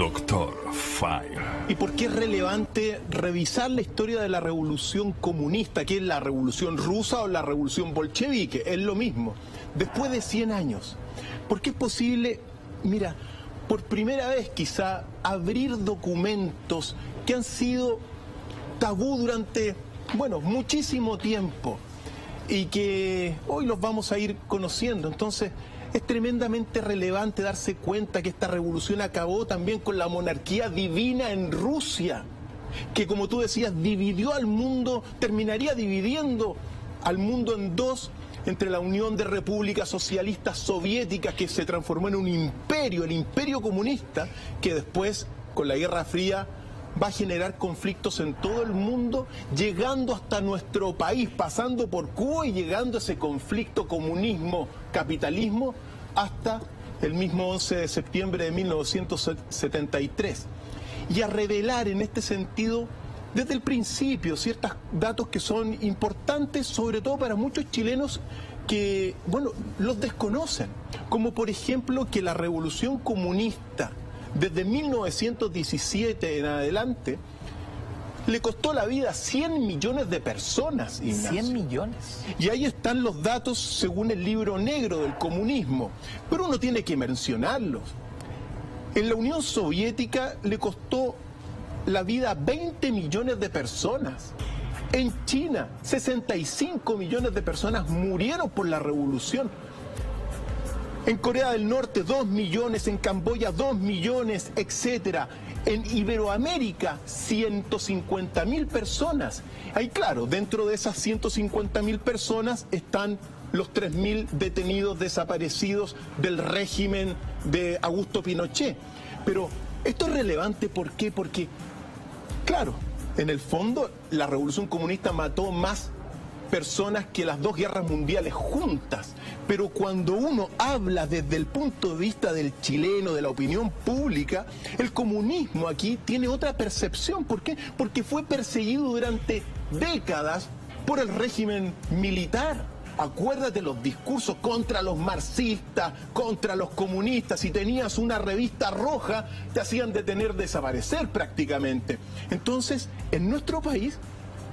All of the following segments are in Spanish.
Doctor Fire. ¿Y por qué es relevante revisar la historia de la revolución comunista, que es la revolución rusa o la revolución bolchevique? Es lo mismo. Después de 100 años, ¿por qué es posible, mira, por primera vez quizá, abrir documentos que han sido tabú durante, bueno, muchísimo tiempo y que hoy los vamos a ir conociendo? Entonces, es tremendamente relevante darse cuenta que esta revolución acabó también con la monarquía divina en Rusia, que, como tú decías, dividió al mundo, terminaría dividiendo al mundo en dos, entre la Unión de Repúblicas Socialistas Soviéticas, que se transformó en un imperio, el imperio comunista, que después, con la Guerra Fría, va a generar conflictos en todo el mundo, llegando hasta nuestro país, pasando por Cuba y llegando a ese conflicto comunismo-capitalismo hasta el mismo 11 de septiembre de 1973. Y a revelar en este sentido, desde el principio, ciertos datos que son importantes, sobre todo para muchos chilenos que, bueno, los desconocen. Como por ejemplo que la revolución comunista, desde 1917 en adelante, le costó la vida a 100 millones de personas, Ignacio. 100 millones. Y ahí están los datos según el libro negro del comunismo. Pero uno tiene que mencionarlos. En la Unión Soviética le costó la vida a 20 millones de personas. En China, 65 millones de personas murieron por la revolución. En Corea del Norte, 2 millones, en Camboya, 2 millones, etc. En Iberoamérica, 150.000 personas. Ahí, claro, dentro de esas 150.000 personas están los 3.000 detenidos desaparecidos del régimen de Augusto Pinochet. Pero esto es relevante, ¿por qué? Porque, claro, en el fondo, la revolución comunista mató más personas que las dos guerras mundiales juntas. Pero cuando uno habla desde el punto de vista del chileno, de la opinión pública, el comunismo aquí tiene otra percepción. ¿Por qué? Porque fue perseguido durante décadas por el régimen militar. Acuérdate los discursos contra los marxistas, contra los comunistas. Si tenías una revista roja, te hacían detener, desaparecer prácticamente. Entonces, en nuestro país,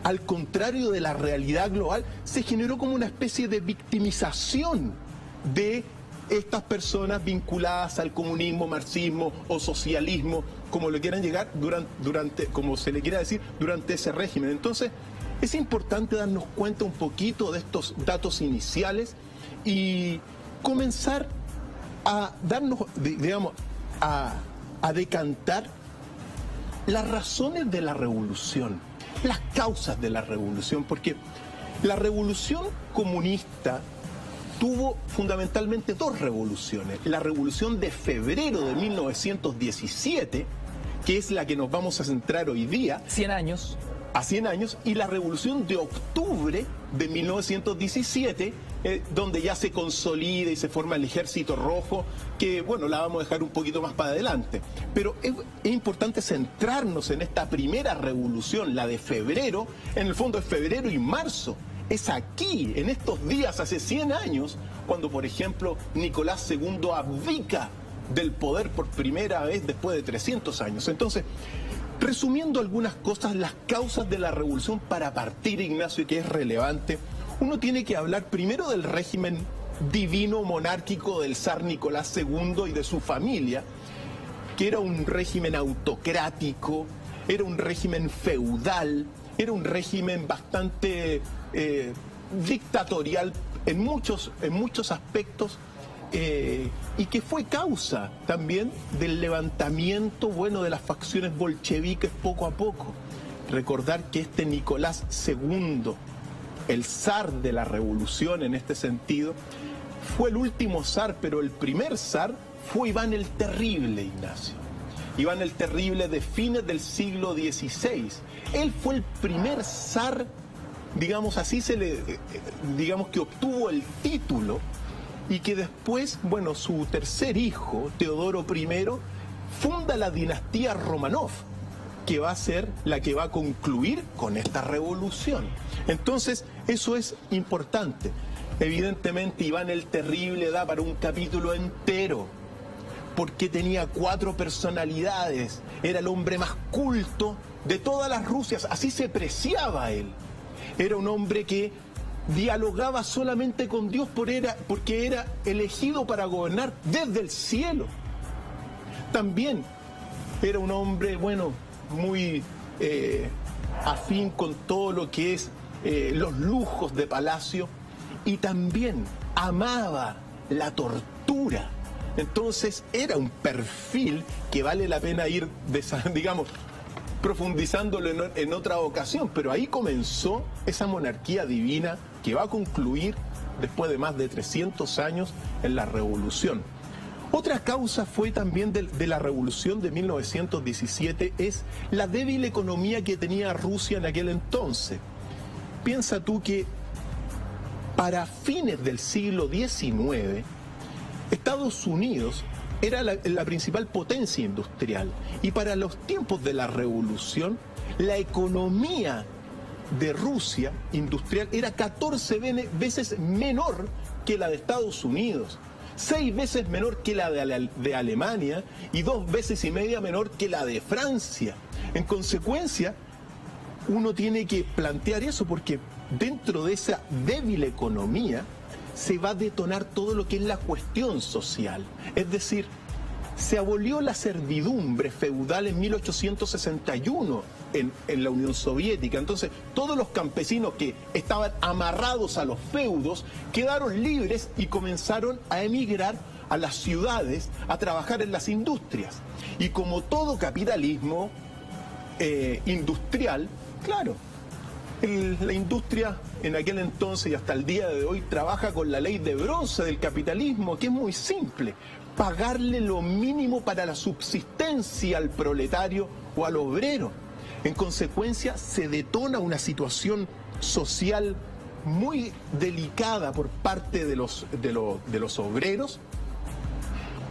al contrario de la realidad global, se generó como una especie de victimización de estas personas vinculadas al comunismo, marxismo o socialismo, como le quieran llegar como se le quiera decir, durante ese régimen. Entonces, es importante darnos cuenta un poquito de estos datos iniciales y comenzar a darnos, digamos, a decantar las razones de la revolución, las causas de la revolución, porque la revolución comunista tuvo fundamentalmente dos revoluciones. La revolución de febrero de 1917, que es la que nos vamos a centrar hoy día. 100 años. A 100 años, y la revolución de octubre de 1917, donde ya se consolida y se forma el Ejército Rojo, que, bueno, la vamos a dejar un poquito más para adelante. Pero es importante centrarnos en esta primera revolución, la de febrero. En el fondo es febrero y marzo. Es aquí, en estos días, hace 100 años, cuando, por ejemplo, Nicolás II abdica del poder por primera vez después de 300 años. Entonces, resumiendo algunas cosas, las causas de la revolución para partir, Ignacio, que es relevante, uno tiene que hablar primero del régimen divino monárquico del zar Nicolás II y de su familia, que era un régimen autocrático, era un régimen feudal, era un régimen bastante dictatorial en muchos aspectos, y que fue causa también del levantamiento, bueno, de las facciones bolcheviques poco a poco. Recordar que este Nicolás II, el zar de la revolución en este sentido, fue el último zar, pero el primer zar fue Iván el Terrible, Ignacio. Iván el Terrible de fines del siglo XVI. Él fue el primer zar, digamos así, digamos que obtuvo el título, y que después, bueno, su tercer hijo, Teodoro I, funda la dinastía Romanov, que va a ser la que va a concluir con esta revolución. Entonces, eso es importante. Evidentemente, Iván el Terrible da para un capítulo entero, porque tenía 4 personalidades, era el hombre más culto de todas las Rusias, así se preciaba él. Era un hombre que dialogaba solamente con Dios porque era elegido para gobernar desde el cielo. También era un hombre, bueno, muy afín con todo lo que es los lujos de palacio, y también amaba la tortura. Entonces era un perfil que vale la pena ir, digamos, profundizándolo en otra ocasión, pero ahí comenzó esa monarquía divina que va a concluir después de más de 300 años en la Revolución. Otra causa fue también de la Revolución de 1917, es la débil economía que tenía Rusia en aquel entonces. Piensa tú que para fines del siglo XIX, Estados Unidos era la principal potencia industrial, y para los tiempos de la Revolución, la economía de Rusia industrial era 14 veces menor que la de Estados Unidos, 6 veces menor que la de Alemania y 2,5 veces menor que la de Francia. En consecuencia, uno tiene que plantear eso, porque dentro de esa débil economía se va a detonar todo lo que es la cuestión social. Es decir, se abolió la servidumbre feudal en 1861 en la Unión Soviética. Entonces, todos los campesinos que estaban amarrados a los feudos quedaron libres y comenzaron a emigrar a las ciudades a trabajar en las industrias. Y como todo capitalismo industrial, claro, la industria en aquel entonces y hasta el día de hoy trabaja con la ley de bronce del capitalismo, que es muy simple: pagarle lo mínimo para la subsistencia al proletario o al obrero. En consecuencia, se detona una situación social muy delicada por parte de los obreros,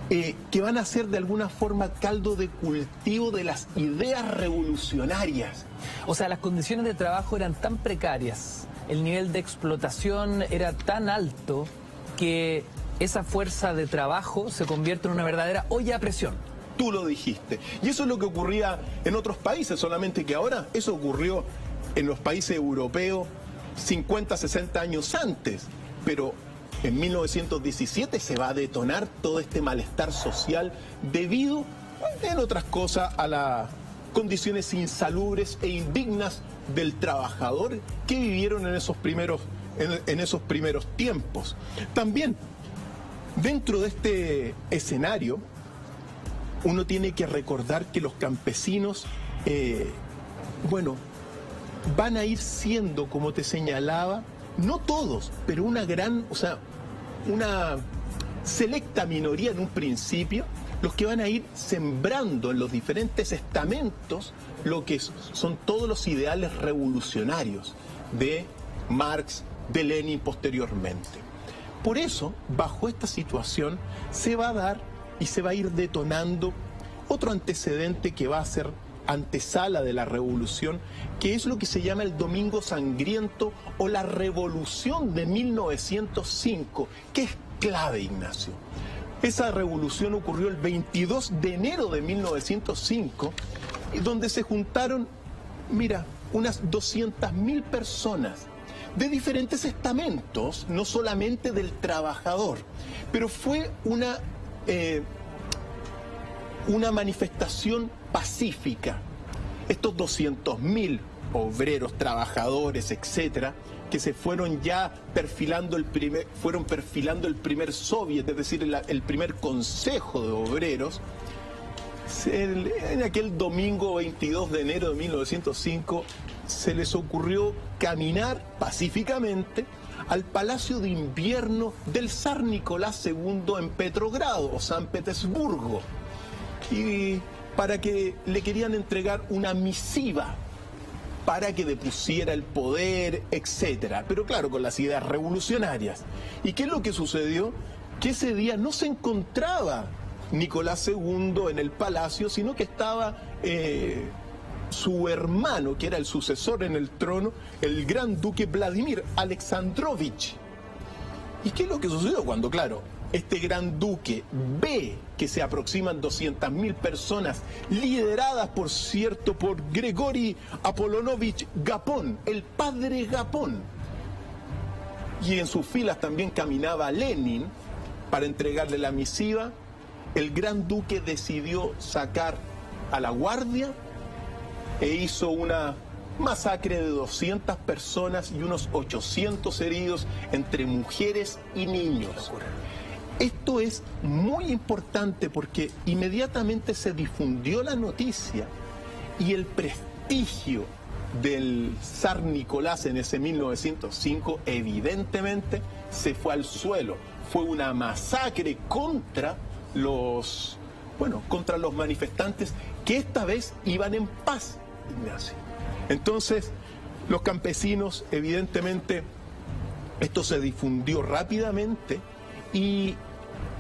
que van a ser de alguna forma caldo de cultivo de las ideas revolucionarias. O sea, las condiciones de trabajo eran tan precarias, el nivel de explotación era tan alto, que esa fuerza de trabajo se convierte en una verdadera olla a presión. Tú lo dijiste. Y eso es lo que ocurría en otros países, solamente que ahora eso ocurrió en los países europeos 50, 60 años antes. Pero en 1917 se va a detonar todo este malestar social debido, en otras cosas, a las condiciones insalubres e indignas del trabajador que vivieron en esos primeros tiempos. También, dentro de este escenario, uno tiene que recordar que los campesinos, van a ir siendo, como te señalaba, no todos, pero una selecta minoría en un principio, los que van a ir sembrando en los diferentes estamentos lo que son todos los ideales revolucionarios de Marx, de Lenin posteriormente. Por eso, bajo esta situación, se va a dar y se va a ir detonando otro antecedente que va a ser antesala de la revolución, que es lo que se llama el Domingo Sangriento o la Revolución de 1905, que es clave, Ignacio. Esa revolución ocurrió el 22 de enero de 1905, donde se juntaron, mira, unas 200.000 personas de diferentes estamentos, no solamente del trabajador, pero fue una manifestación pacífica. Estos 200.000 obreros, trabajadores, etcétera, que se fueron ya perfilando el primer soviet, es decir, el primer consejo de obreros, en aquel domingo 22 de enero de 1905 se les ocurrió caminar pacíficamente al Palacio de Invierno del zar Nicolás II en Petrogrado o San Petersburgo, y para que le querían entregar una misiva para que depusiera el poder, etcétera, pero claro, con las ideas revolucionarias. ¿Y qué es lo que sucedió? Que ese día no se encontraba Nicolás II en el palacio, sino que estaba su hermano, que era el sucesor en el trono, el gran duque Vladimir Alexandrovich. ¿Y qué es lo que sucedió cuando, claro, este gran duque ve que se aproximan 200.000 personas, lideradas, por cierto, por Grigori Apolonovich Gapón, el padre Gapón. Y en sus filas también caminaba Lenin para entregarle la misiva. El gran duque decidió sacar a la guardia e hizo una masacre de 200 personas y unos 800 heridos entre mujeres y niños. Esto es muy importante porque inmediatamente se difundió la noticia y el prestigio del zar Nicolás en ese 1905 evidentemente se fue al suelo. Fue una masacre contra los manifestantes que esta vez iban en paz, Ignacio. Entonces, los campesinos, evidentemente, esto se difundió rápidamente y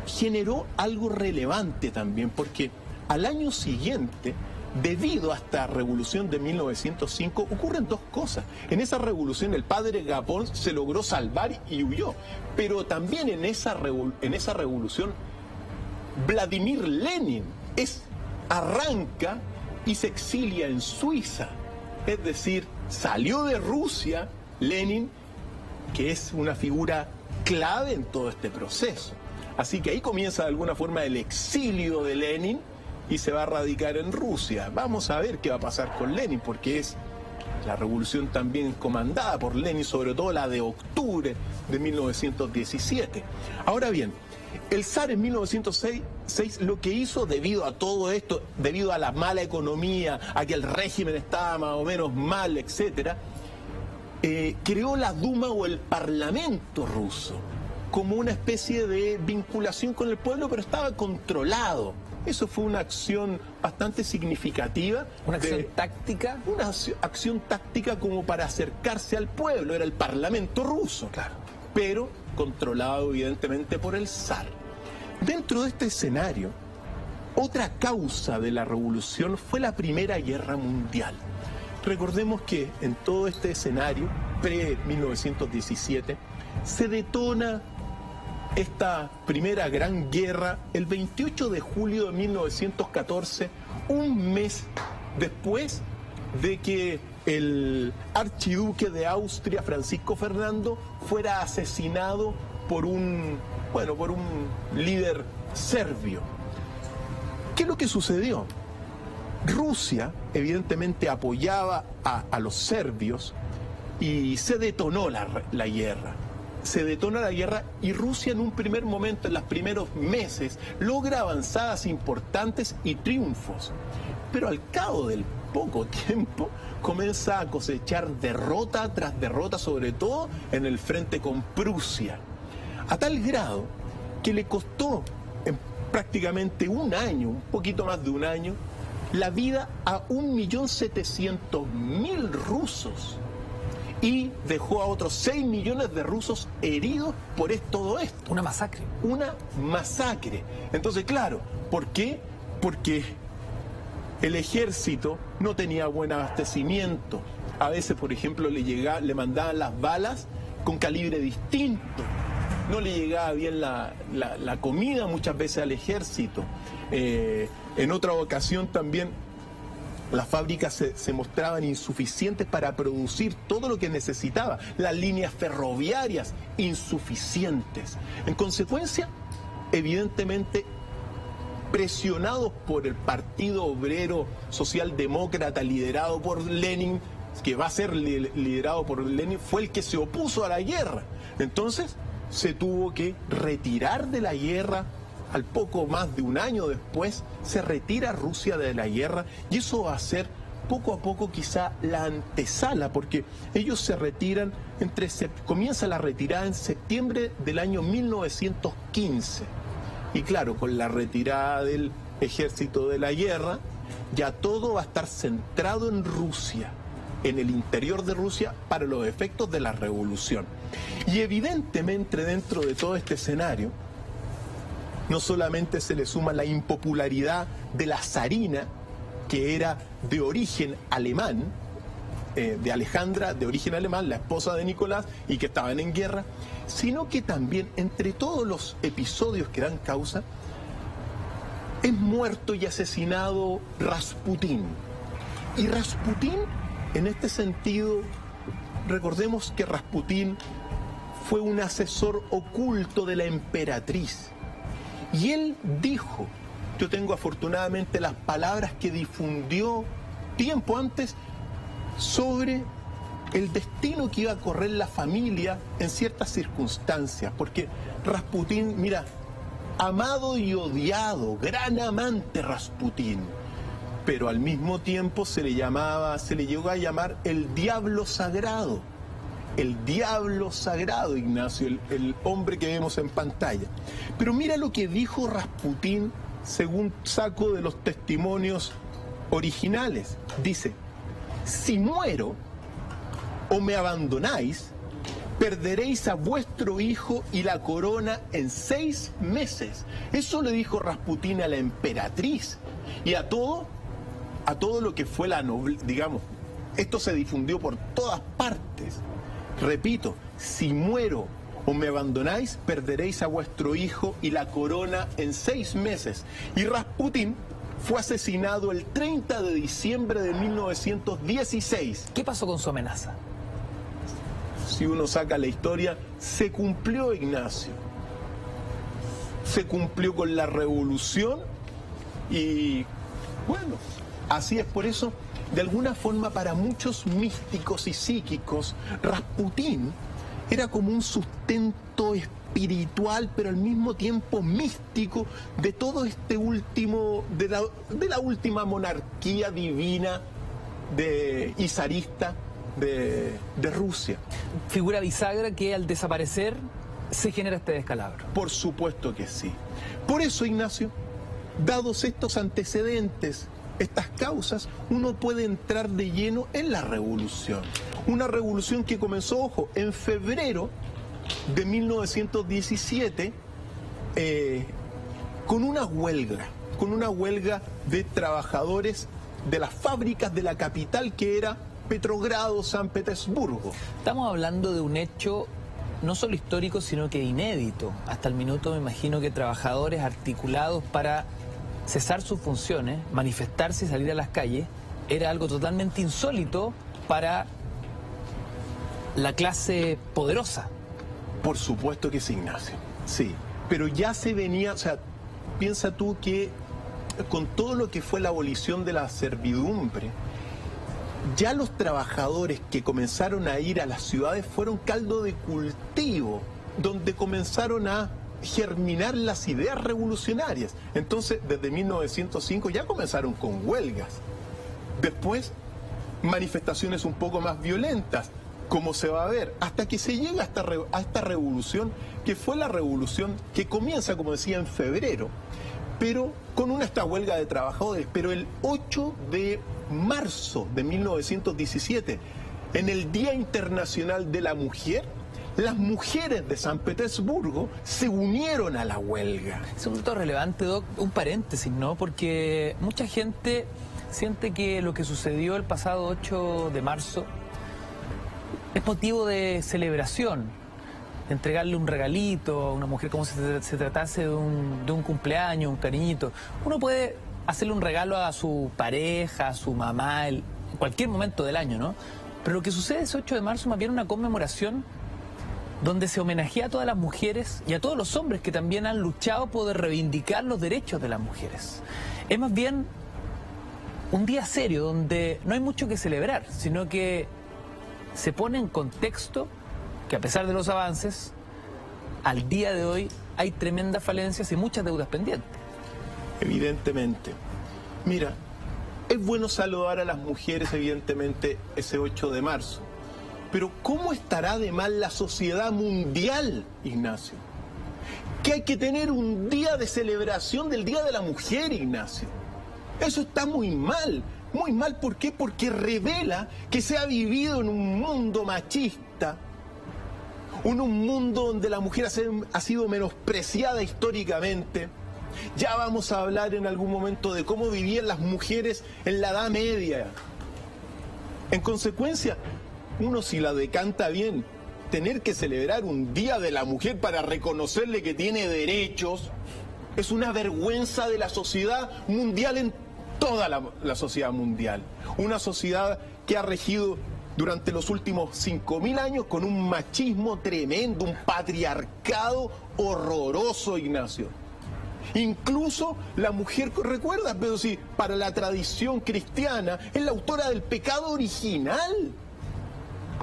generó algo relevante también, porque al año siguiente, debido a esta revolución de 1905, ocurren dos cosas. En esa revolución el padre Gapón se logró salvar y huyó, pero también en esa revolución Vladimir Lenin arranca y se exilia en Suiza. Es decir, salió de Rusia Lenin, que es una figura clave en todo este proceso. Así que ahí comienza de alguna forma el exilio de Lenin y se va a radicar en Rusia. Vamos a ver qué va a pasar con Lenin, porque es la revolución también comandada por Lenin, sobre todo la de octubre de 1917. Ahora bien, el zar en 1906 lo que hizo, debido a todo esto, debido a la mala economía, a que el régimen estaba más o menos mal, etcétera, creó la Duma o el Parlamento ruso como una especie de vinculación con el pueblo, pero estaba controlado. Eso fue una acción bastante significativa. ¿Una acción táctica? Una acción táctica como para acercarse al pueblo. Era el Parlamento ruso, claro, pero controlado evidentemente por el zar. Dentro de este escenario, otra causa de la revolución fue la Primera Guerra Mundial. Recordemos que en todo este escenario, pre-1917, se detona esta primera gran guerra el 28 de julio de 1914, un mes después de que el archiduque de Austria, Francisco Fernando, fuera asesinado por un líder serbio. ¿Qué es lo que sucedió? Rusia, evidentemente, apoyaba a los serbios y se detonó la guerra. Se detona la guerra y Rusia en un primer momento, en los primeros meses, logra avanzadas importantes y triunfos. Pero al cabo del poco tiempo comienza a cosechar derrota tras derrota, sobre todo en el frente con Prusia. A tal grado que le costó en prácticamente un año, un poquito más de un año, la vida a 1.700.000 rusos. Y dejó a otros 6 millones de rusos heridos por todo esto. Una masacre. Una masacre. Entonces, claro, ¿por qué? Porque el ejército no tenía buen abastecimiento. A veces, por ejemplo, le mandaban las balas con calibre distinto. No le llegaba bien la comida muchas veces al ejército. En otra ocasión también las fábricas se mostraban insuficientes para producir todo lo que necesitaba. Las líneas ferroviarias insuficientes. En consecuencia, evidentemente, presionados por el Partido Obrero Socialdemócrata liderado por Lenin, que va a ser liderado por Lenin, fue el que se opuso a la guerra. Entonces, se tuvo que retirar de la guerra. Al poco más de un año después, se retira Rusia de la guerra y eso va a ser poco a poco quizá la antesala, porque ellos se retiran, comienza la retirada en septiembre del año 1915. Y claro, con la retirada del ejército de la guerra, ya todo va a estar centrado en Rusia, en el interior de Rusia, para los efectos de la revolución. Y evidentemente dentro de todo este escenario, no solamente se le suma la impopularidad de la zarina, que era de origen alemán, de Alejandra, de origen alemán, la esposa de Nicolás, y que estaban en guerra, sino que también entre todos los episodios que dan causa, es muerto y asesinado Rasputín. Y Rasputín, en este sentido, recordemos que Rasputín fue un asesor oculto de la emperatriz. Y él dijo, yo tengo afortunadamente las palabras que difundió tiempo antes sobre el destino que iba a correr la familia en ciertas circunstancias. Porque Rasputín, mira, amado y odiado, gran amante Rasputín, pero al mismo tiempo se le llegó a llamar el diablo sagrado. El diablo sagrado, Ignacio, el hombre que vemos en pantalla. Pero mira lo que dijo Rasputín, según saco de los testimonios originales. Dice, si muero o me abandonáis, perderéis a vuestro hijo y la corona en 6 meses. Eso le dijo Rasputín a la emperatriz y a todo lo que fue la nobleza, digamos. Esto se difundió por todas partes. Repito, si muero o me abandonáis, perderéis a vuestro hijo y la corona en 6 meses. Y Rasputín fue asesinado el 30 de diciembre de 1916. ¿Qué pasó con su amenaza? Si uno saca la historia, se cumplió, Ignacio. Se cumplió con la revolución y, bueno, así es. Por eso, de alguna forma, para muchos místicos y psíquicos, Rasputín era como un sustento espiritual, pero al mismo tiempo místico, de todo este último, de la última monarquía divina y zarista de Rusia. Figura bisagra que al desaparecer se genera este descalabro. Por supuesto que sí. Por eso, Ignacio, dados estos antecedentes, estas causas, uno puede entrar de lleno en la revolución. Una revolución que comenzó, ojo, en febrero de 1917 con una huelga de trabajadores de las fábricas de la capital, que era Petrogrado, San Petersburgo. Estamos hablando de un hecho no solo histórico, sino que inédito. Hasta el minuto me imagino que trabajadores articulados para cesar sus funciones, manifestarse y salir a las calles, era algo totalmente insólito para la clase poderosa. Por supuesto que sí, Ignacio. Sí, pero ya se venía, o sea, piensa tú que con todo lo que fue la abolición de la servidumbre, ya los trabajadores que comenzaron a ir a las ciudades fueron caldo de cultivo, donde comenzaron a germinar las ideas revolucionarias. Entonces, desde 1905 ya comenzaron con huelgas. Después, manifestaciones un poco más violentas, como se va a ver, hasta que se llega a esta revolución, que fue la revolución que comienza, como decía, en febrero, pero con esta huelga de trabajadores. Pero el 8 de marzo de 1917, en el Día Internacional de la Mujer, las mujeres de San Petersburgo se unieron a la huelga. Es un dato relevante, Doc, un paréntesis, ¿no? Porque mucha gente siente que lo que sucedió el pasado 8 de marzo es motivo de celebración, de entregarle un regalito a una mujer como si se tratase de un cumpleaños, un cariñito. Uno puede hacerle un regalo a su pareja, a su mamá, en cualquier momento del año, ¿no? Pero lo que sucede ese 8 de marzo es más bien una conmemoración donde se homenajea a todas las mujeres y a todos los hombres que también han luchado por reivindicar los derechos de las mujeres. Es más bien un día serio donde no hay mucho que celebrar, sino que se pone en contexto que, a pesar de los avances, al día de hoy hay tremendas falencias y muchas deudas pendientes. Evidentemente. Mira, es bueno saludar a las mujeres, evidentemente, ese 8 de marzo. Pero ¿cómo estará de mal la sociedad mundial, Ignacio? Que hay que tener un día de celebración del Día de la Mujer, Ignacio. Eso está muy mal. Muy mal, ¿por qué? Porque revela que se ha vivido en un mundo machista, en un mundo donde la mujer ha sido menospreciada históricamente. Ya vamos a hablar en algún momento de cómo vivían las mujeres en la Edad Media. En consecuencia, uno si la decanta bien, tener que celebrar un Día de la Mujer para reconocerle que tiene derechos, es una vergüenza de la sociedad mundial en toda la sociedad mundial. Una sociedad que ha regido durante los últimos 5.000 años con un machismo tremendo, un patriarcado horroroso, Ignacio. Incluso la mujer, recuerdas, pero sí, para la tradición cristiana, es la autora del pecado original.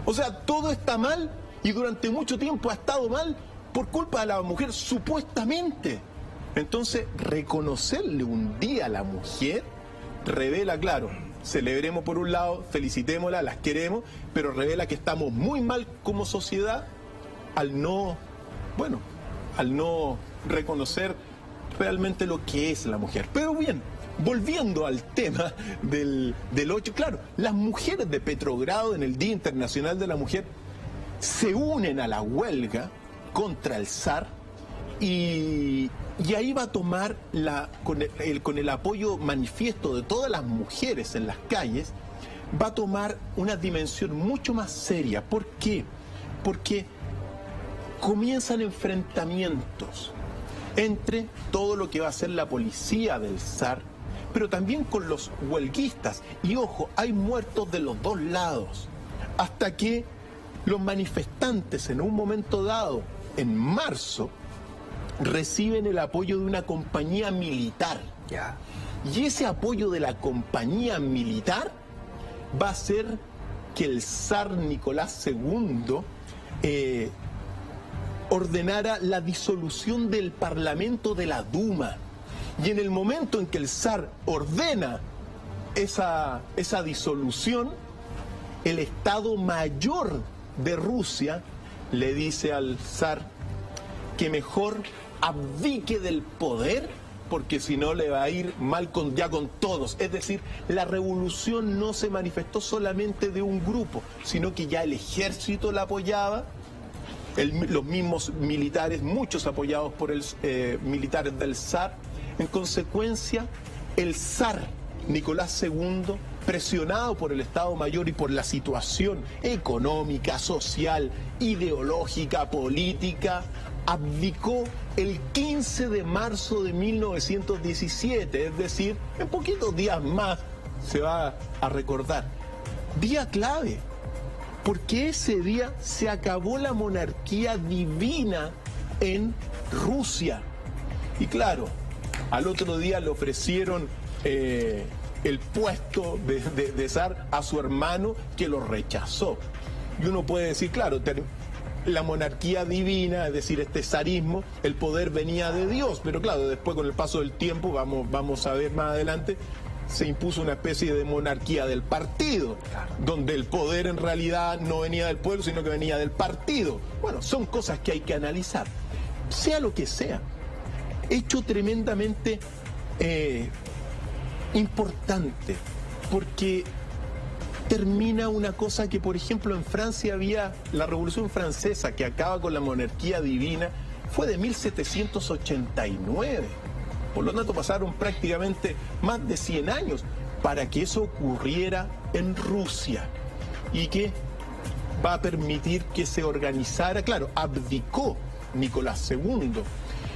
O sea, todo está mal y durante mucho tiempo ha estado mal por culpa de la mujer, supuestamente. Entonces, reconocerle un día a la mujer revela, claro, celebremos por un lado, felicitémosla, las queremos, pero revela que estamos muy mal como sociedad al no reconocer realmente lo que es la mujer. Pero bien, volviendo al tema del 8, claro, las mujeres de Petrogrado en el Día Internacional de la Mujer se unen a la huelga contra el zar y ahí va a tomar, con el apoyo manifiesto de todas las mujeres en las calles, va a tomar una dimensión mucho más seria. ¿Por qué? Porque comienzan enfrentamientos entre todo lo que va a ser la policía del zar, pero también con los huelguistas. Y ojo, hay muertos de los dos lados, hasta que los manifestantes en un momento dado, en marzo, reciben el apoyo de una compañía militar. Y ese apoyo de la compañía militar va a hacer que el zar Nicolás II ordenara la disolución del Parlamento de la Duma. Y en el momento en que el zar ordena esa disolución, el Estado Mayor de Rusia le dice al zar que mejor abdique del poder, porque si no le va a ir mal ya con todos. Es decir, la revolución no se manifestó solamente de un grupo, sino que ya el ejército la apoyaba, los mismos militares, muchos apoyados por militares del zar. En consecuencia, el zar Nicolás II, presionado por el Estado Mayor y por la situación económica, social, ideológica, política, abdicó el 15 de marzo de 1917, es decir, en poquitos días más se va a recordar. Día clave, porque ese día se acabó la monarquía divina en Rusia. Y claro, al otro día le ofrecieron el puesto de zar a su hermano, que lo rechazó. Y uno puede decir, claro, la monarquía divina, es decir, este zarismo, el poder venía de Dios, pero claro, después con el paso del tiempo, vamos a ver más adelante, se impuso una especie de monarquía del partido, donde el poder en realidad no venía del pueblo, sino que venía del partido. Bueno, son cosas que hay que analizar. Sea lo que sea, hecho tremendamente importante, porque termina una cosa que, por ejemplo, en Francia había la Revolución Francesa, que acaba con la monarquía divina, fue de 1789. Por lo tanto, pasaron prácticamente más de 100 años para que eso ocurriera en Rusia, y que va a permitir que se organizara, claro, abdicó Nicolás II,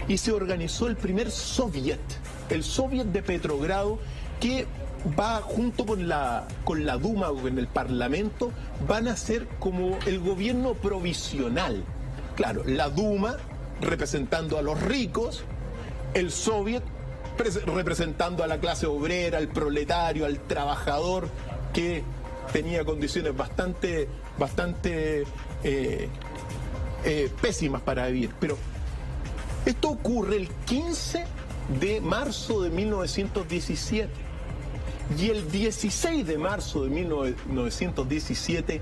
y se organizó el primer soviet, el soviet de Petrogrado, que va junto con la Duma o con el Parlamento, van a ser como el gobierno provisional. Claro, la Duma representando a los ricos, el soviet representando a la clase obrera, al proletario, al trabajador, que tenía condiciones bastante pésimas para vivir. Pero esto ocurre el 15 de marzo de 1917. Y el 16 de marzo de 1917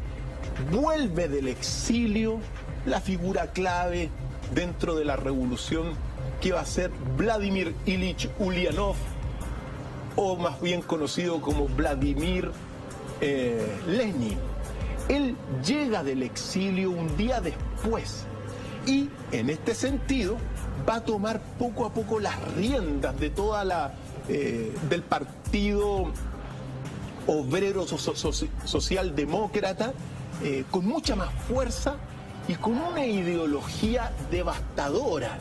vuelve del exilio la figura clave dentro de la revolución, que va a ser Vladimir Ilich Ulyanov, o más bien conocido como Vladimir Lenin. Él llega del exilio un día después y en este sentido va a tomar poco a poco las riendas de toda del partido obrero socialdemócrata, con mucha más fuerza y con una ideología devastadora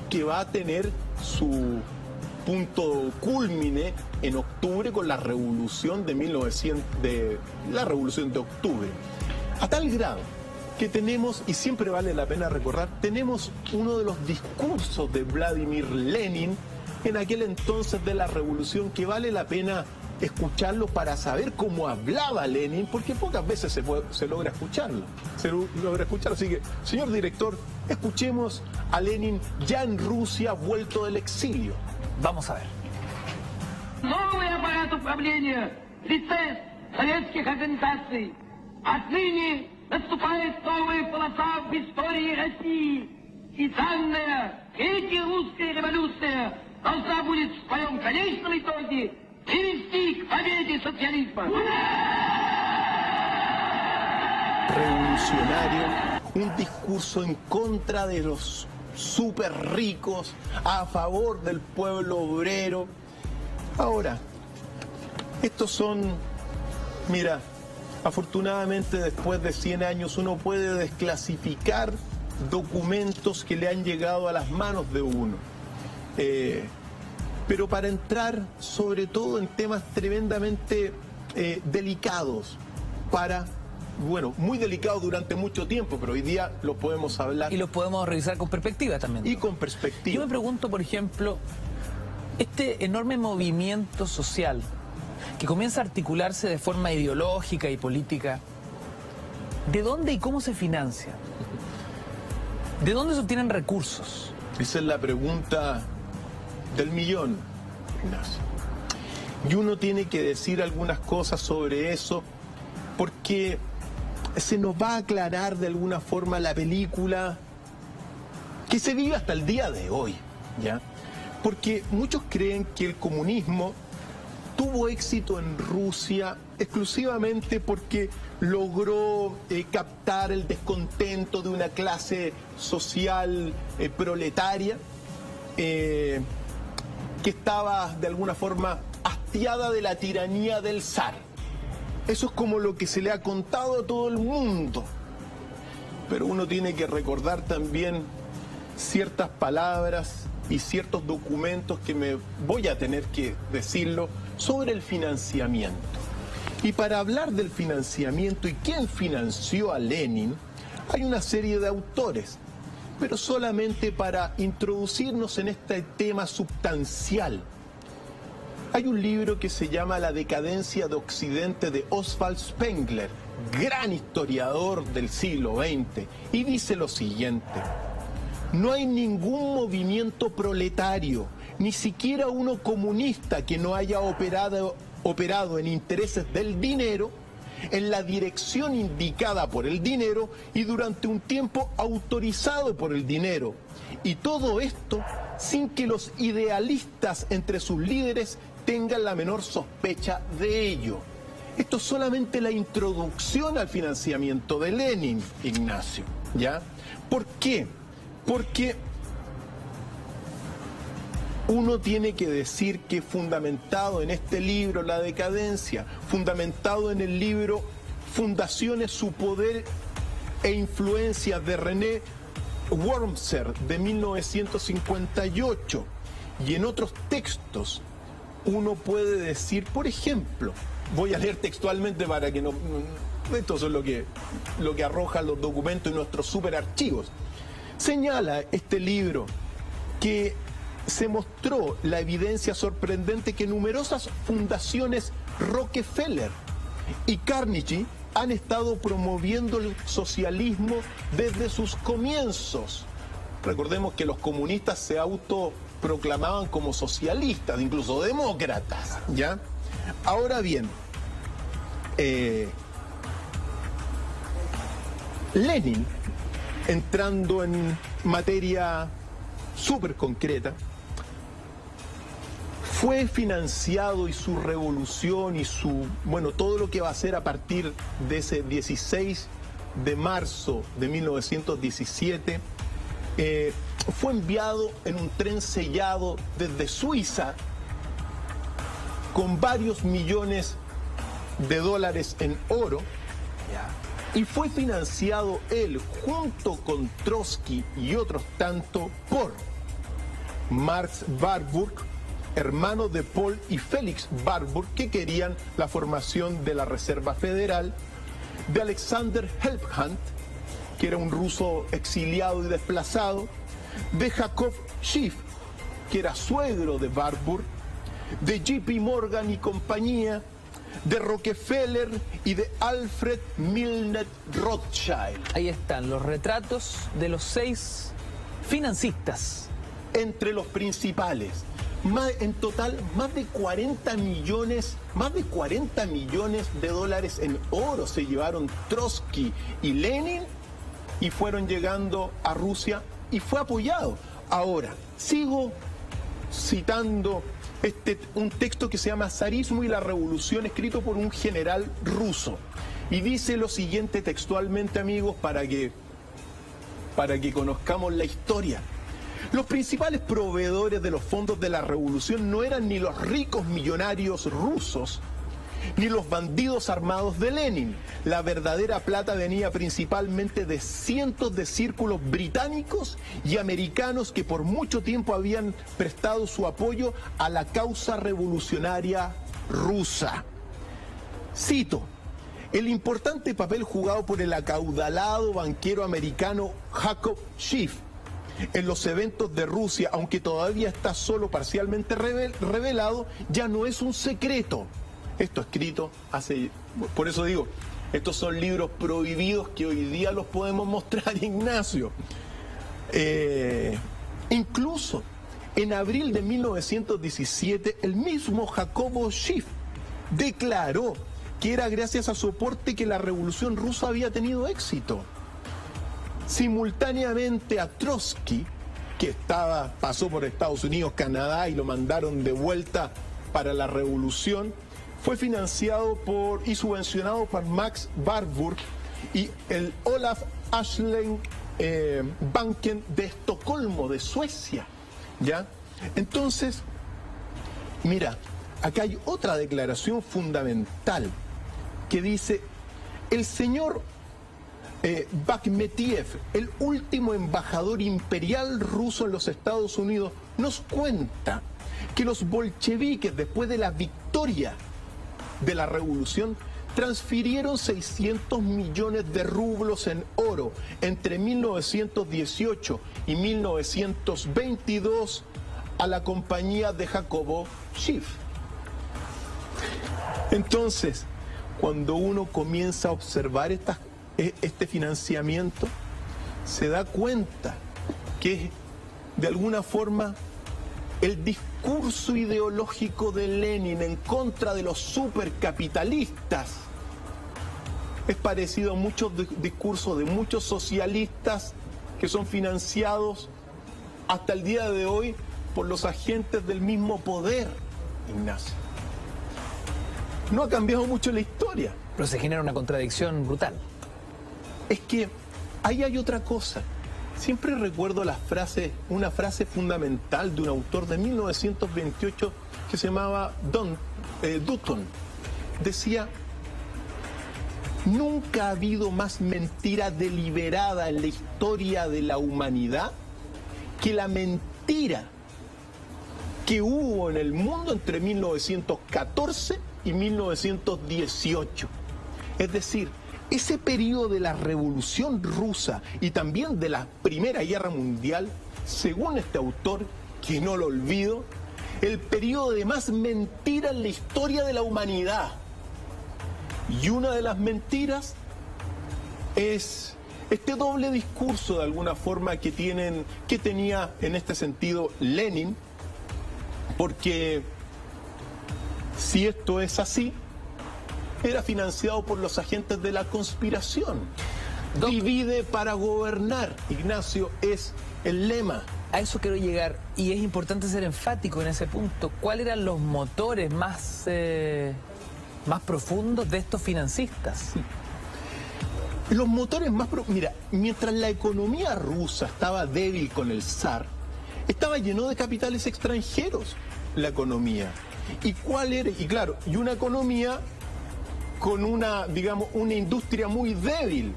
que va a tener su punto cúlmine en octubre con la revolución de la revolución de octubre. A tal grado que tenemos, y siempre vale la pena recordar, tenemos uno de los discursos de Vladimir Lenin en aquel entonces de la revolución que vale la pena escucharlo para saber cómo hablaba Lenin, porque pocas veces se logra escucharlo. Así que, señor director, escuchemos a Lenin ya en Rusia, vuelto del exilio. Vamos a ver. Новый аппарат управления в лице советских организаций. Отныне наступает новая полоса в истории России. И данная Третья русская революция должна будет в своем конечном итоге привести к победе социализма. Revolucionario, un discurso en contra de los súper ricos, a favor del pueblo obrero. Ahora, estos son, mira, afortunadamente después de 100 años uno puede desclasificar documentos que le han llegado a las manos de uno. Pero para entrar sobre todo en temas tremendamente delicados, muy delicados durante mucho tiempo, pero hoy día los podemos hablar. Y los podemos revisar con perspectiva también. Y con perspectiva. Yo me pregunto, por ejemplo, este enorme movimiento social que comienza a articularse de forma ideológica y política, ¿de dónde y cómo se financia? ¿De dónde se obtienen recursos? Esa es la pregunta del millón, Ignacio. Y uno tiene que decir algunas cosas sobre eso porque se nos va a aclarar de alguna forma la película que se vive hasta el día de hoy, ¿ya? Porque muchos creen que el comunismo tuvo éxito en Rusia exclusivamente porque logró captar el descontento de una clase social proletaria que estaba de alguna forma hastiada de la tiranía del zar. Eso es como lo que se le ha contado a todo el mundo. Pero uno tiene que recordar también ciertas palabras y ciertos documentos que me voy a tener que decirlo sobre el financiamiento. Y para hablar del financiamiento y quién financió a Lenin, hay una serie de autores, pero solamente para introducirnos en este tema substancial. Hay un libro que se llama La decadencia de Occidente de Oswald Spengler, gran historiador del siglo XX, y dice lo siguiente: no hay ningún movimiento proletario, ni siquiera uno comunista que no haya operado en intereses del dinero, en la dirección indicada por el dinero y durante un tiempo autorizado por el dinero. Y todo esto sin que los idealistas entre sus líderes tengan la menor sospecha de ello. Esto es solamente la introducción al financiamiento de Lenin, Ignacio, ¿ya? ¿Por qué? Porque uno tiene que decir que fundamentado en este libro, La decadencia, fundamentado en el libro Fundaciones, su poder e influencia de René Wormser de 1958 y en otros textos, uno puede decir, por ejemplo, voy a leer textualmente para que no... Esto es lo que arrojan los documentos y nuestros superarchivos. Señala este libro que se mostró la evidencia sorprendente que numerosas fundaciones Rockefeller y Carnegie han estado promoviendo el socialismo desde sus comienzos. Recordemos que los comunistas se autoproclamaban como socialistas, incluso demócratas, ¿ya? Ahora bien, Lenin, entrando en materia súper concreta, fue financiado y su revolución y todo lo que va a hacer a partir de ese 16 de marzo de 1917, fue enviado en un tren sellado desde Suiza con varios millones de dólares en oro. Y fue financiado él, junto con Trotsky y otros tanto, por Marx Warburg, hermano de Paul y Félix Warburg, que querían la formación de la Reserva Federal, de Alexander Helfand, que era un ruso exiliado y desplazado, de Jacob Schiff, que era suegro de Warburg, de JP Morgan y compañía, de Rockefeller y de Alfred Milner Rothschild. Ahí están los retratos de los 6 financistas. Entre los principales, en total más de 40 millones de dólares en oro se llevaron Trotsky y Lenin y fueron llegando a Rusia y fue apoyado. Ahora, sigo citando un texto que se llama Zarismo y la Revolución, escrito por un general ruso. Y dice lo siguiente textualmente, amigos, para que conozcamos la historia. Los principales proveedores de los fondos de la revolución no eran ni los ricos millonarios rusos, ni los bandidos armados de Lenin. La verdadera plata venía principalmente de cientos de círculos británicos y americanos que por mucho tiempo habían prestado su apoyo a la causa revolucionaria rusa. Cito: el importante papel jugado por el acaudalado banquero americano Jacob Schiff en los eventos de Rusia, aunque todavía está solo parcialmente revelado, ya no es un secreto. Esto escrito hace... Por eso digo, estos son libros prohibidos que hoy día los podemos mostrar, Ignacio. Incluso en abril de 1917, el mismo Jacobo Schiff declaró que era gracias a su aporte que la revolución rusa había tenido éxito. Simultáneamente a Trotsky, que pasó por Estados Unidos, Canadá y lo mandaron de vuelta para la revolución, fue financiado y subvencionado por Max Warburg y el Olaf Ashling Banken de Estocolmo, de Suecia. ¿Ya? Entonces, mira, acá hay otra declaración fundamental que dice: el señor Bakhmetiev, el último embajador imperial ruso en los Estados Unidos, nos cuenta que los bolcheviques, después de la victoria de la revolución, transfirieron 600 millones de rublos en oro entre 1918 y 1922 a la compañía de Jacobo Schiff. Entonces, cuando uno comienza a observar este financiamiento, se da cuenta que de alguna forma el discurso ideológico de Lenin en contra de los supercapitalistas es parecido a muchos discursos de muchos socialistas que son financiados hasta el día de hoy por los agentes del mismo poder, Ignacio. No ha cambiado mucho la historia. Pero se genera una contradicción brutal. Es que ahí hay otra cosa. Siempre recuerdo una frase fundamental de un autor de 1928 que se llamaba Dutton. Decía: nunca ha habido más mentira deliberada en la historia de la humanidad que la mentira que hubo en el mundo entre 1914 y 1918. Es decir, ese periodo de la Revolución Rusa y también de la Primera Guerra Mundial, según este autor, que no lo olvido, el periodo de más mentira en la historia de la humanidad. Y una de las mentiras es este doble discurso, de alguna forma, que tenía en este sentido Lenin, porque si esto es así, era financiado por los agentes de la conspiración. Divide para gobernar, Ignacio, es el lema. A eso quiero llegar, y es importante ser enfático en ese punto. ¿Cuáles eran los motores más profundos de estos financistas? Los motores más profundos... Mira, mientras la economía rusa estaba débil con el zar, estaba lleno de capitales extranjeros la economía. ¿Y cuál era? Y claro, y una economía con una, digamos, una industria muy débil.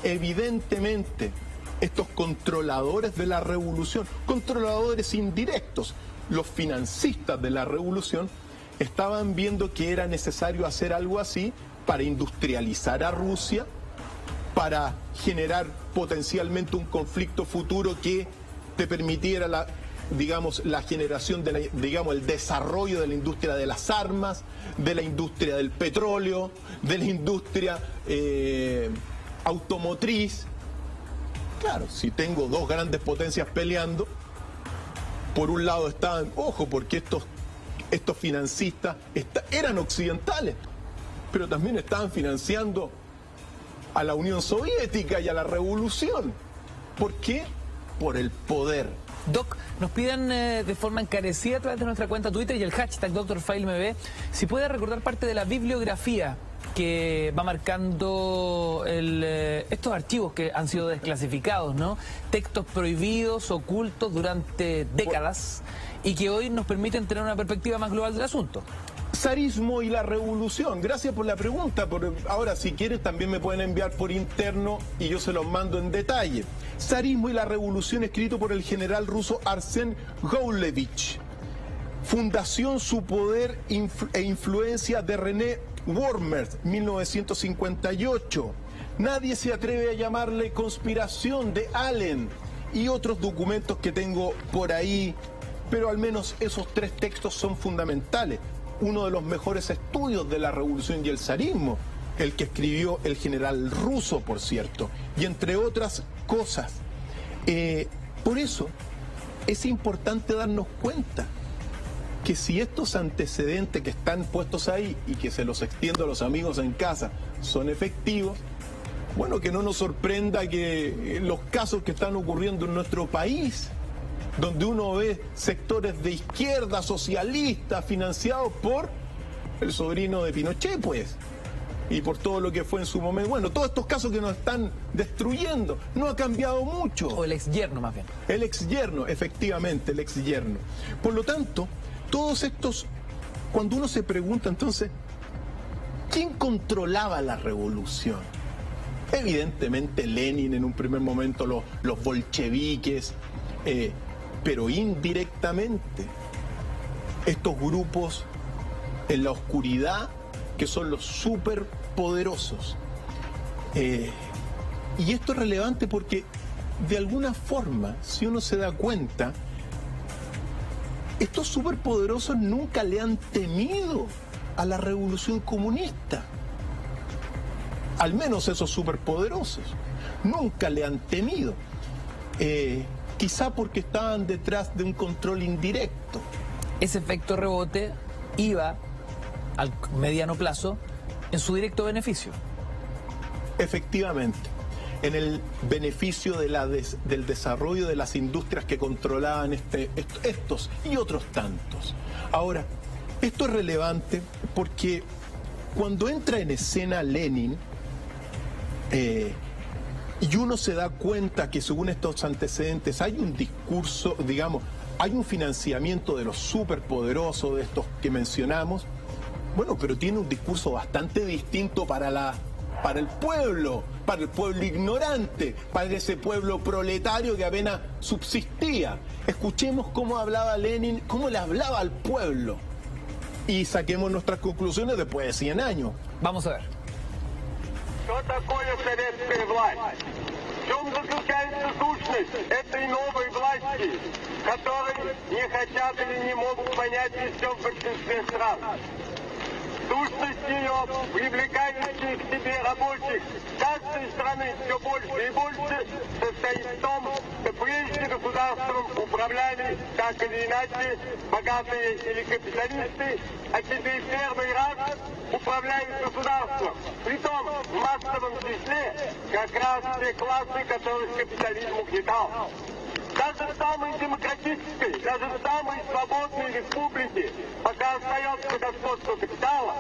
Evidentemente, estos controladores de la revolución, controladores indirectos, los financistas de la revolución, estaban viendo que era necesario hacer algo así para industrializar a Rusia, para generar potencialmente un conflicto futuro que te permitiera la generación de el desarrollo de la industria de las armas, de la industria del petróleo, de la industria automotriz. Claro, si tengo dos grandes potencias peleando, por un lado estaban, ojo, porque estos financistas eran occidentales, pero también estaban financiando a la Unión Soviética y a la revolución. ¿Por qué? Por el poder. Doc, nos piden de forma encarecida a través de nuestra cuenta Twitter y el hashtag DrFileMB si puede recordar parte de la bibliografía que va marcando estos archivos que han sido desclasificados, ¿no? Textos prohibidos, ocultos durante décadas y que hoy nos permiten tener una perspectiva más global del asunto. Zarismo y la revolución. Gracias por la pregunta. Ahora, si quieren, también me pueden enviar por interno y yo se los mando en detalle. Zarismo y la revolución, escrito por el general ruso Arsen Goulevich. Fundación, su poder e influencia de René Wormers, 1958. Nadie se atreve a llamarle conspiración de Allen y otros documentos que tengo por ahí, pero al menos esos tres textos son fundamentales. Uno de los mejores estudios de la revolución y el zarismo, el que escribió el general ruso, por cierto, y entre otras cosas. Por eso es importante darnos cuenta que si estos antecedentes que están puestos ahí y que se los extiendo a los amigos en casa son efectivos, bueno, que no nos sorprenda que los casos que están ocurriendo en nuestro país, donde uno ve sectores de izquierda socialista financiados por el sobrino de Pinochet, pues, y por todo lo que fue en su momento. Bueno, todos estos casos que nos están destruyendo, no ha cambiado mucho. O el exyerno, más bien. El exyerno, efectivamente, el exyerno. Por lo tanto, todos estos, cuando uno se pregunta entonces, ¿quién controlaba la revolución? Evidentemente Lenin en un primer momento, los bolcheviques, pero indirectamente estos grupos en la oscuridad que son los superpoderosos. Y esto es relevante porque de alguna forma, si uno se da cuenta, estos superpoderosos nunca le han temido a la revolución comunista. Al menos esos superpoderosos nunca le han temido. Quizá porque estaban detrás de un control indirecto. Ese efecto rebote iba al mediano plazo en su directo beneficio. Efectivamente, en el beneficio del desarrollo de las industrias que controlaban estos y otros tantos. Ahora, esto es relevante porque cuando entra en escena Lenin, y uno se da cuenta que según estos antecedentes hay un discurso, digamos, hay un financiamiento de los superpoderosos, de estos que mencionamos, bueno, pero tiene un discurso bastante distinto para el pueblo ignorante, para ese pueblo proletario que apenas subsistía. Escuchemos cómo hablaba Lenin, cómo le hablaba al pueblo y saquemos nuestras conclusiones después de 100 años. Vamos a ver. Что такое советская власть? В чем заключается сущность этой новой власти, которой не хотят или не могут понять еще в большинстве стран? Сущность ее, привлекающая к себе рабочих каждой страны все больше и больше, состоит в том, что прежде государством управляли так или иначе богатые или капиталисты, а теперь первый раз управляют государством. Притом в массовом числе как раз те классы, которых капитализм угнетал. Даже в самой демократической, даже в самой свободной республике, пока остается господство капитала,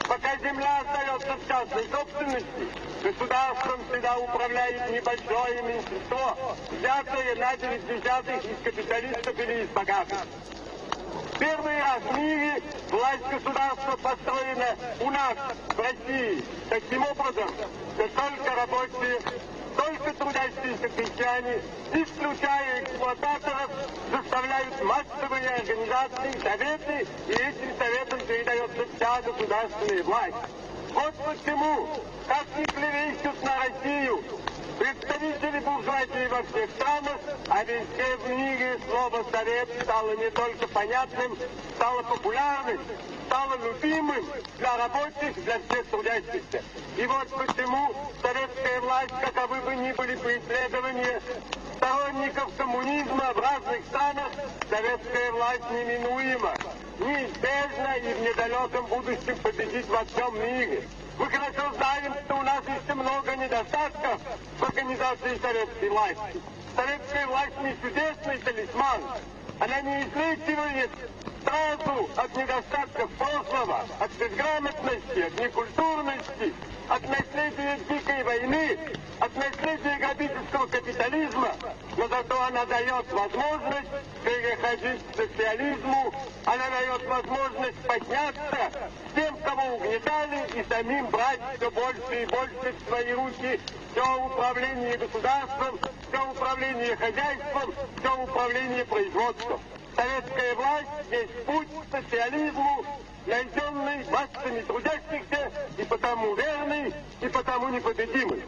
пока земля остается в частной собственности, государством всегда управляет небольшое меньшинство, взятое на 9/10 из капиталистов или из богатых. Первый раз в мире власть государства построена у нас, в России, таким образом, что только рабочие, только трудящиеся крестьяне, исключая эксплуататоров, заставляют массовые организации, советы, и этим советам передается вся государственная власть. Вот почему, как ни клевещут на Россию представители буржуазии во всех странах, а везде в мире слово «совет» стало не только понятным, стало популярным, стало любимым для рабочих, для всех трудящихся. И вот почему советская власть, каковы бы ни были преследования сторонников коммунизма в разных странах, советская власть неминуема, неизбежна и в недалеком будущем победит во всем мире. Мы хорошо знаем, что у нас еще много недостатков в организации советской власти. Советская власть не чудесный талисман. Она не излечивает сразу от недостатков прошлого, от безграмотности, от некультурности, от наследия дикой войны, от наследия грабительского капитализма, но зато она дает возможность переходить к социализму, она дает возможность подняться тем, кого угнетали, и самим брать все больше и больше в свои руки все управление государством, все управление хозяйством, все управление производством. Советская власть есть путь к социализму, найденный массами трудящихся, и потому верный, и потому непобедимый.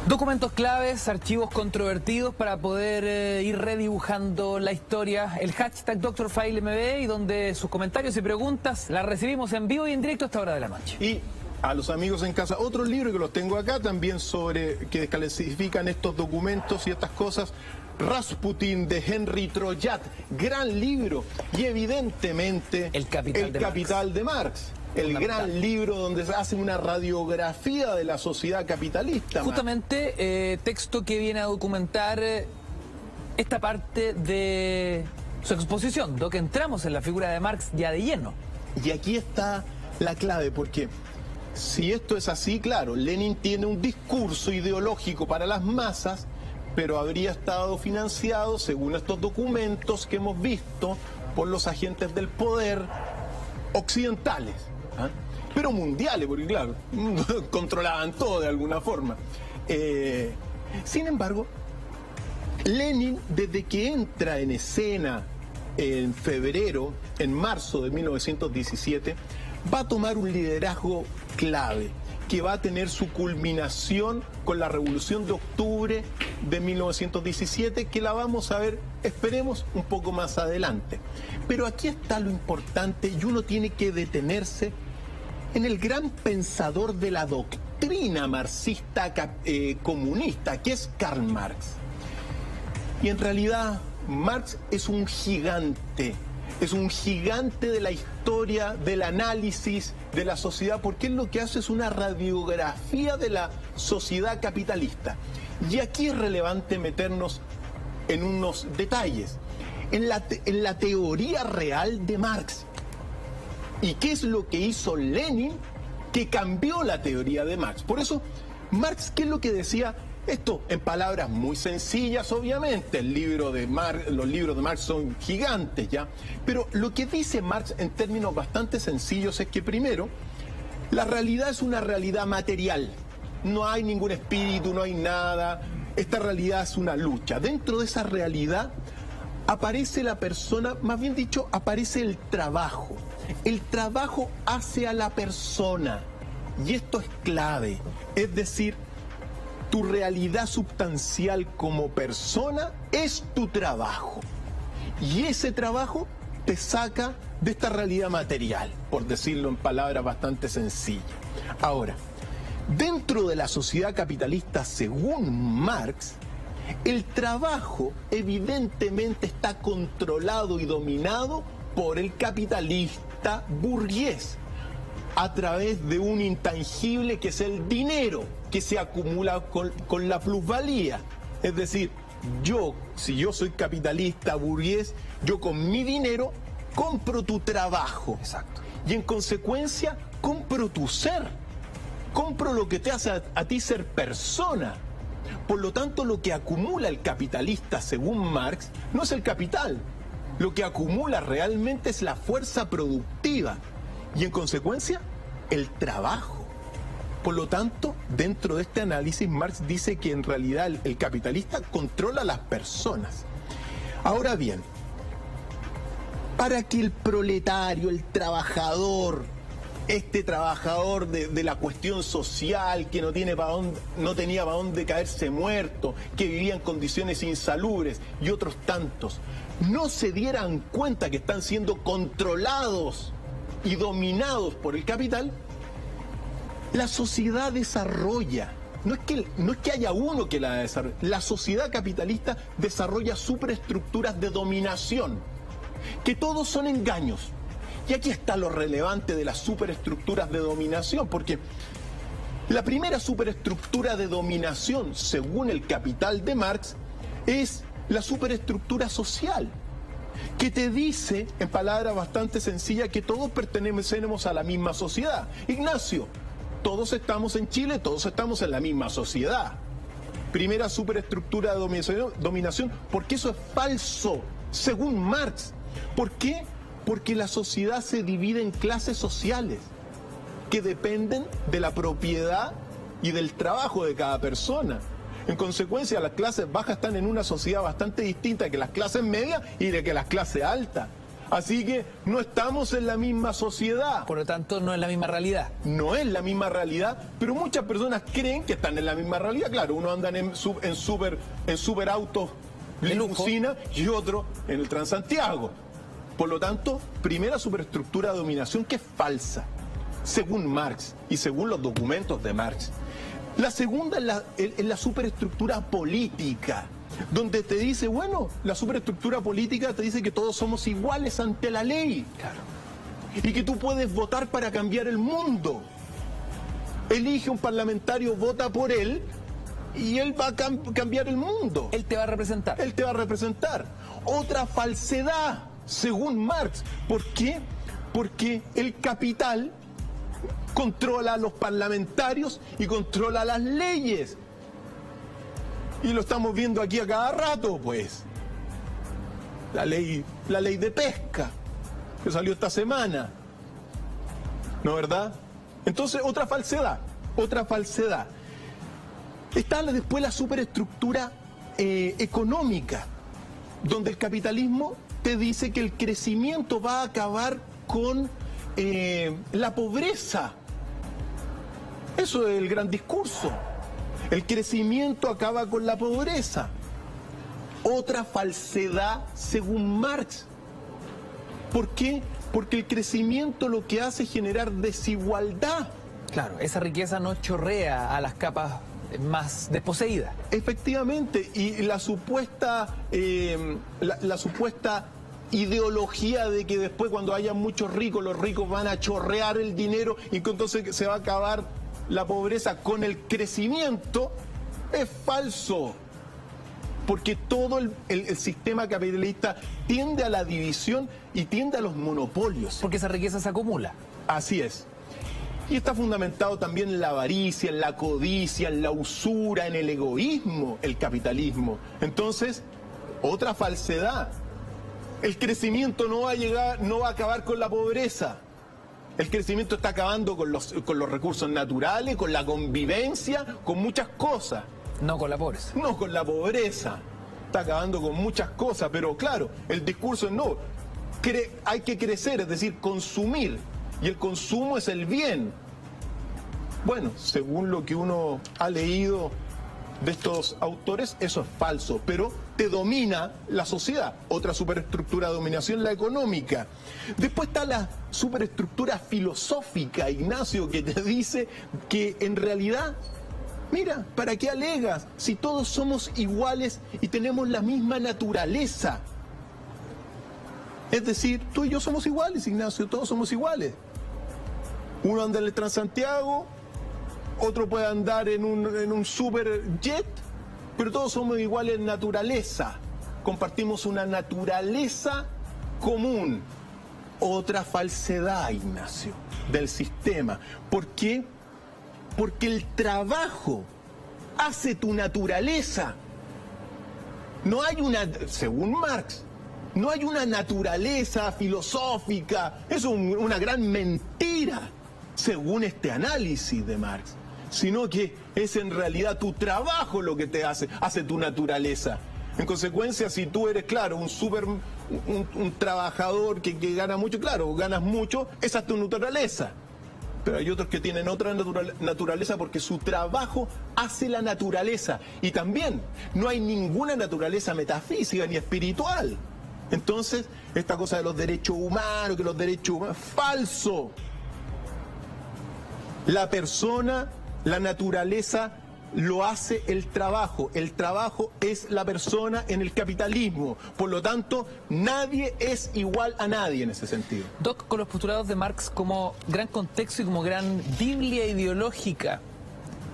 Documentos claves, archivos controvertidos para poder ir redibujando la historia. El hashtag DrFileMB, y donde sus comentarios y preguntas las recibimos en vivo y en directo a esta hora de la noche. Y a los amigos en casa, otros libros que los tengo acá también sobre que desclasifican estos documentos y estas cosas. Rasputin de Henry Troyat, gran libro, y evidentemente El Capital de Marx. El gran libro donde se hace una radiografía de la sociedad capitalista. Justamente, texto que viene a documentar esta parte de su exposición, que entramos en la figura de Marx ya de lleno. Y aquí está la clave, porque si esto es así, claro, Lenin tiene un discurso ideológico para las masas, pero habría estado financiado, según estos documentos que hemos visto, por los agentes del poder occidentales. Pero mundiales, porque claro, controlaban todo de alguna forma. Sin embargo, Lenin, desde que entra en escena en febrero, en marzo de 1917, va a tomar un liderazgo clave, que va a tener su culminación con la Revolución de Octubre de 1917, que la vamos a ver, esperemos, un poco más adelante. Pero aquí está lo importante, y uno tiene que detenerse en el gran pensador de la doctrina marxista comunista, que es Karl Marx. Y en realidad Marx es un gigante de la historia, del análisis de la sociedad, porque él lo que hace es una radiografía de la sociedad capitalista. Y aquí es relevante meternos en unos detalles, en la teoría real de Marx. ¿Y qué es lo que hizo Lenin que cambió la teoría de Marx? Por eso, Marx, ¿qué es lo que decía? Esto en palabras muy sencillas, obviamente, los libros de Marx son gigantes, ¿ya? Pero lo que dice Marx en términos bastante sencillos es que, primero, la realidad es una realidad material. No hay ningún espíritu, no hay nada. Esta realidad es una lucha. Dentro de esa realidad aparece la persona, más bien dicho, aparece el trabajo. El trabajo hace a la persona. Y esto es clave. Es decir, tu realidad substancial como persona es tu trabajo. Y ese trabajo te saca de esta realidad material, por decirlo en palabras bastante sencillas. Ahora, dentro de la sociedad capitalista, según Marx, el trabajo evidentemente está controlado y dominado por el capitalista burgués, a través de un intangible que es el dinero, que se acumula con la plusvalía. Es decir, si yo soy capitalista burgués, yo con mi dinero compro tu trabajo. Exacto. Y en consecuencia compro tu ser, compro lo que te hace a ti ser persona. Por lo tanto, lo que acumula el capitalista, según Marx, no es el capital, lo que acumula realmente es la fuerza productiva y en consecuencia el trabajo. Por lo tanto, dentro de este análisis, Marx dice que en realidad el capitalista controla a las personas. Ahora bien, para que el proletario, el trabajador, este trabajador de la cuestión social, que no tenía para dónde caerse muerto, que vivía en condiciones insalubres y otros tantos, no se dieran cuenta que están siendo controlados y dominados por el capital, la sociedad desarrolla, no es que haya uno que la desarrolle, la sociedad capitalista desarrolla superestructuras de dominación, que todos son engaños. Y aquí está lo relevante de las superestructuras de dominación, porque la primera superestructura de dominación, según el Capital de Marx, es la superestructura social, que te dice, en palabras bastante sencillas, que todos pertenecemos a la misma sociedad. Ignacio, todos estamos en Chile, todos estamos en la misma sociedad. Primera superestructura de dominación, porque eso es falso, según Marx. ¿Por qué? Porque la sociedad se divide en clases sociales que dependen de la propiedad y del trabajo de cada persona. En consecuencia, las clases bajas están en una sociedad bastante distinta que las clases medias y de que las clases altas. Así que no estamos en la misma sociedad. Por lo tanto, no es la misma realidad. No es la misma realidad, pero muchas personas creen que están en la misma realidad. Claro, uno anda en super autos limusina y otro en el Transantiago. Por lo tanto, primera superestructura de dominación que es falsa, según Marx y según los documentos de Marx. La segunda es la superestructura política, donde te dice, bueno, la superestructura política te dice que todos somos iguales ante la ley. Claro. Y que tú puedes votar para cambiar el mundo. Elige un parlamentario, vota por él, y él va a cambiar el mundo. Él te va a representar. Él te va a representar. Otra falsedad, según Marx. ¿Por qué? Porque el capital controla a los parlamentarios y controla las leyes. Y lo estamos viendo aquí a cada rato, pues. La ley de pesca, que salió esta semana. ¿No, verdad? Entonces, otra falsedad. Está después la superestructura económica, donde el capitalismo te dice que el crecimiento va a acabar con la pobreza. Eso es el gran discurso. El crecimiento acaba con la pobreza. Otra falsedad según Marx. ¿Por qué? Porque el crecimiento lo que hace es generar desigualdad. Claro, esa riqueza no chorrea a las capas más desposeídas. Efectivamente, y la supuesta ideología de que después cuando haya muchos ricos, los ricos van a chorrear el dinero y que entonces se va a acabar la pobreza con el crecimiento, es falso. Porque todo el sistema capitalista tiende a la división y tiende a los monopolios. Porque esa riqueza se acumula. Así es. Y está fundamentado también en la avaricia, en la codicia, en la usura, en el egoísmo, el capitalismo. Entonces, otra falsedad. El crecimiento no va a acabar con la pobreza. El crecimiento está acabando con los recursos naturales, con la convivencia, con muchas cosas. No con la pobreza. No con la pobreza. Está acabando con muchas cosas, pero claro, el discurso es no. Hay que crecer, es decir, consumir. Y el consumo es el bien. Bueno, según lo que uno ha leído de estos autores, eso es falso, pero te domina la sociedad. Otra superestructura de dominación, la económica. Después está la superestructura filosófica, Ignacio, que te dice que en realidad, mira, ¿para qué alegas si todos somos iguales y tenemos la misma naturaleza? Es decir, tú y yo somos iguales, Ignacio, todos somos iguales. Uno anda en el Transantiago, otro puede andar en un super jet, pero todos somos iguales en naturaleza. Compartimos una naturaleza común. Otra falsedad, Ignacio, del sistema. ¿Por qué? Porque el trabajo hace tu naturaleza. No hay según Marx, no hay una naturaleza filosófica, es una gran mentira, según este análisis de Marx, sino que es en realidad tu trabajo lo que te hace tu naturaleza. En consecuencia, si tú eres, claro, un trabajador que gana mucho, claro, ganas mucho, esa es tu naturaleza. Pero hay otros que tienen otra naturaleza porque su trabajo hace la naturaleza. Y también no hay ninguna naturaleza metafísica ni espiritual. Entonces, esta cosa de los derechos humanos, falso. La persona, la naturaleza, lo hace el trabajo. El trabajo es la persona en el capitalismo. Por lo tanto, nadie es igual a nadie en ese sentido. Doc, con los postulados de Marx como gran contexto y como gran Biblia ideológica,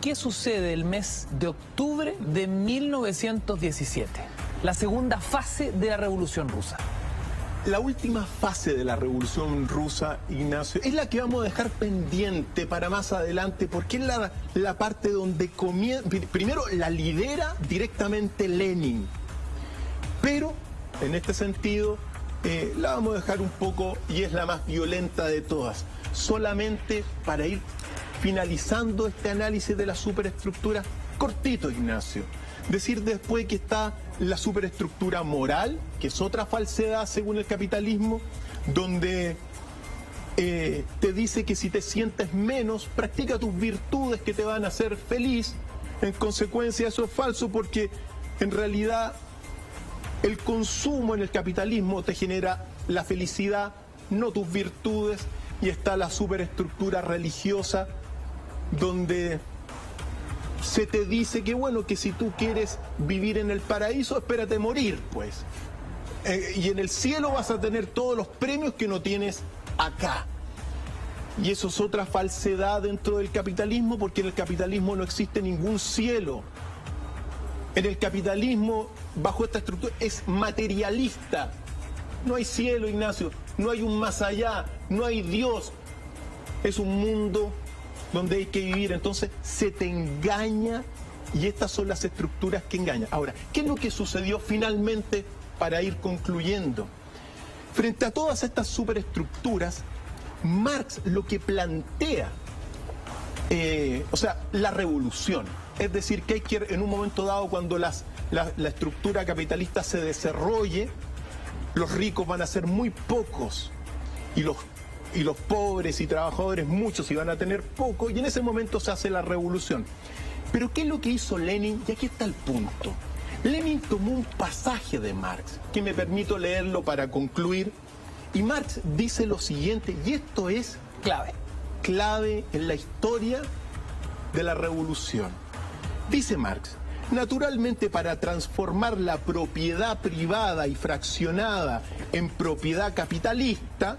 ¿qué sucede el mes de octubre de 1917? La segunda fase de la Revolución Rusa. La última fase de la Revolución Rusa, Ignacio, es la que vamos a dejar pendiente para más adelante, porque es la parte donde comienza. Primero la lidera directamente Lenin, pero en este sentido la vamos a dejar un poco, y es la más violenta de todas, solamente para ir finalizando este análisis de la superestructura cortito, Ignacio. Decir después que está la superestructura moral, que es otra falsedad según el capitalismo, donde te dice que si te sientes menos, practica tus virtudes que te van a hacer feliz. En consecuencia, eso es falso, porque en realidad el consumo en el capitalismo te genera la felicidad, no tus virtudes. Y está la superestructura religiosa, donde se te dice que bueno, que si tú quieres vivir en el paraíso, espérate morir, pues. Y en el cielo vas a tener todos los premios que no tienes acá. Y eso es otra falsedad dentro del capitalismo, porque en el capitalismo no existe ningún cielo. En el capitalismo, bajo esta estructura, es materialista. No hay cielo, Ignacio, no hay un más allá, no hay Dios. Es un mundo donde hay que vivir. Entonces se te engaña, y estas son las estructuras que engañan. Ahora, ¿qué es lo que sucedió finalmente para ir concluyendo? Frente a todas estas superestructuras, Marx lo que plantea, la revolución, es decir, que hay que, en un momento dado, cuando la estructura capitalista se desarrolle, los ricos van a ser muy pocos y los pobres y trabajadores muchos, y van a tener poco, y en ese momento se hace la revolución. Pero ¿qué es lo que hizo Lenin? Y aquí está el punto. Lenin tomó un pasaje de Marx, que me permito leerlo para concluir, y Marx dice lo siguiente, y esto es clave en la historia de la revolución. Dice Marx: naturalmente, para transformar la propiedad privada y fraccionada en propiedad capitalista,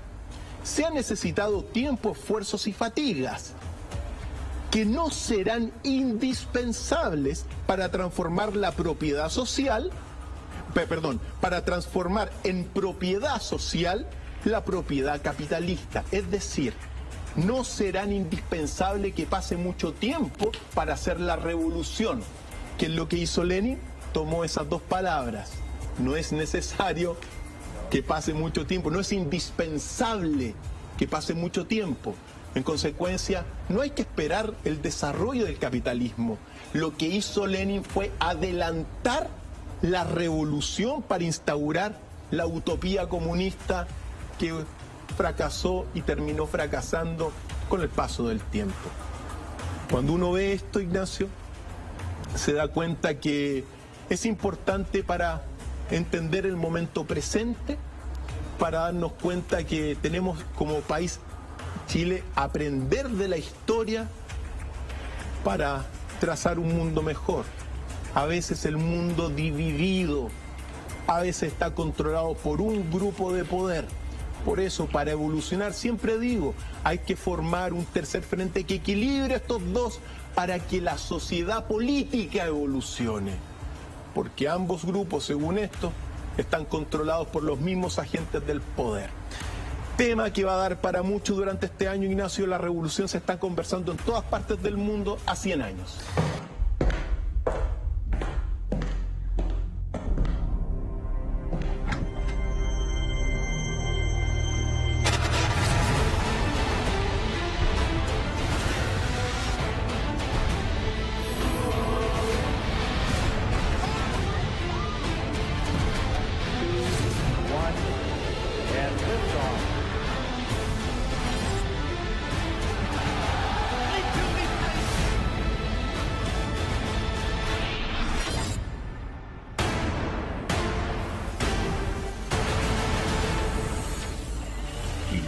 se ha necesitado tiempo, esfuerzos y fatigas, que no serán indispensables para transformar la propiedad social, para transformar en propiedad social la propiedad capitalista. Es decir, no serán indispensables que pase mucho tiempo para hacer la revolución. ¿Qué es lo que hizo Lenin? Tomó esas dos palabras. No es necesario que pase mucho tiempo, no es indispensable que pase mucho tiempo. En consecuencia, no hay que esperar el desarrollo del capitalismo. Lo que hizo Lenin fue adelantar la revolución para instaurar la utopía comunista, que fracasó y terminó fracasando con el paso del tiempo. Cuando uno ve esto, Ignacio, se da cuenta que es importante para entender el momento presente, para darnos cuenta que tenemos como país Chile aprender de la historia para trazar un mundo mejor. A veces el mundo dividido, a veces está controlado por un grupo de poder. Por eso, para evolucionar, siempre digo, hay que formar un tercer frente que equilibre estos dos para que la sociedad política evolucione. Porque ambos grupos, según esto, están controlados por los mismos agentes del poder. Tema que va a dar para mucho durante este año, Ignacio. La revolución se está conversando en todas partes del mundo a 100 años.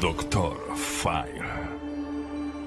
Doctor Fine.